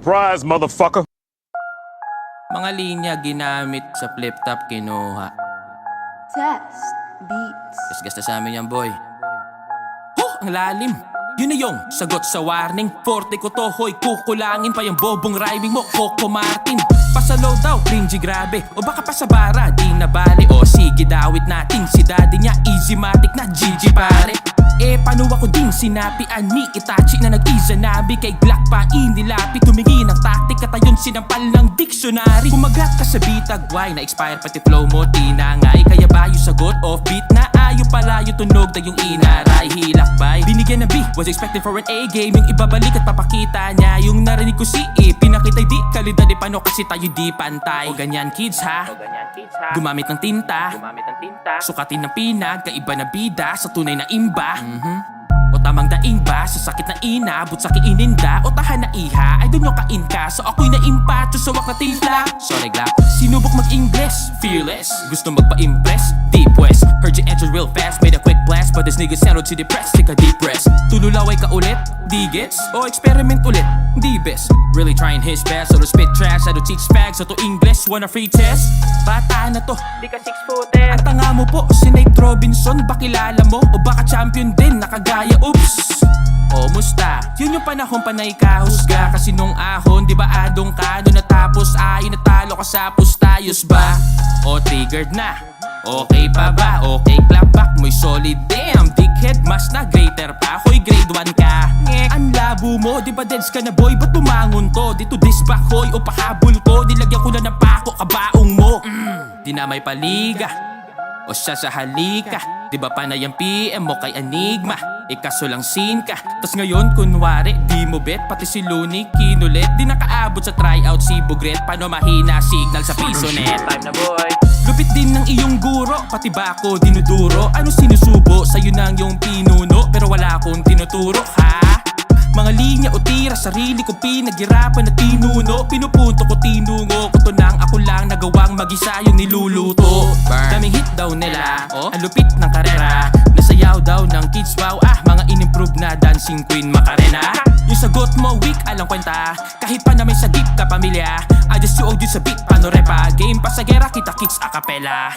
Surprise, motherfucker! Mga linya ginamit sa flip-top kinuha. Test beats. Gasgas na sa amin yan, boy. Ang lalim. Yun na yung sagot sa warning. Forte ko to, hoy, kukulangin pa yung bobong rhyming mo, Coco Martin. Pasalaw daw, cringy grabe. O baka pa sa bara, di na bali. O sige, dawit natin. Si daddy niya, easy matic na GG pare. Eh, paano ako din sinapian ni Itachi na nag-izanabi kay Glock pa inilapi. Tumingi ng taktik at ayun sinampal ng dictionary. Kumagat ka sa bitag, why na-expire pati flow mo, tinangay. Kaya ba yung sagot off-beat na ayo pala yung tunog na yung inaray. Hilakbay, binigyan ng B, was expected for an A game. Yung ibabalik at papakita niya yung narinig ko si E. Pinakitay di kalidad di paano kasi tayo di pantay. O ganyan kids ha, gumamit ng tinta, sukatin ng pinag, kaiba na bida sa tunay na imba. O tamang daing ba sa sakit na inabot sa kiininda o tahan na iha ay doon yung kain ka so ako'y naimpacho sa wak na timpla. Sorry Glock, sinubok mag-Ingles, fearless, gusto magpa-impress, deep west. Heard you entered real fast, made a quick blast but this nigga sounded too depressed, take a deep rest. Tululaway ka ulit, di gets? O experiment ulit, di best. Really trying his best, so to spit trash, I do teach fags, so to English, wanna free test? Bata na to, di ka 6-footer. Ang tanga mo po, si Nate Robinson, bakilala mo? O baka champion din, nakagaya, oops. O musta? Yun yung panahon pa na ikahusga. Kasi nung ahon, di ba adong ka? Doon natapos ay natalo ka sa pustayos ba? O triggered na? Okay pa ba? Okay clap back mo'y solid. Damn, dickhead, mas na greater pa. Hoy, grade 1 ka. Ang labo mo, di ba deads ka na boy? Ba't bumangon to? Dito disback hoy o pahabol ko. Dilagyan ko na ng pako, kabaong mo. Di na may paliga o siya sa halika. Di ba panay ang PM mo kay Enigma? Ikaso lang scene ka. Tas ngayon kunwari di mo bet. Pati si Looney kinulit. Di nakaabot sa tryout si Bugret. Paano mahina signal sa piso net? Time na boy. Lupit din ng iyong guro. Pati ba ako dinuduro? Ano sinusubo? Sa'yo nang yung pinuno. Pero wala akong tinuturo ha? Mga linya o tira, sarili ko pinaghirapan na tinuno. Pinupunto ko, tinungo ko to nang ako lang nagawang mag-isa yung niluluto. Daming hit daw nila, ang lupit ng karera. Nasayaw daw ng kids, wow, mga in-improve na dancing queen Macarena. Yung sagot mo weak, alang kwenta. Kahit pa na may sagip ka pamilya, I just 2 sa beat, paano repa. Game pa sa gera, kita kicks a cappella.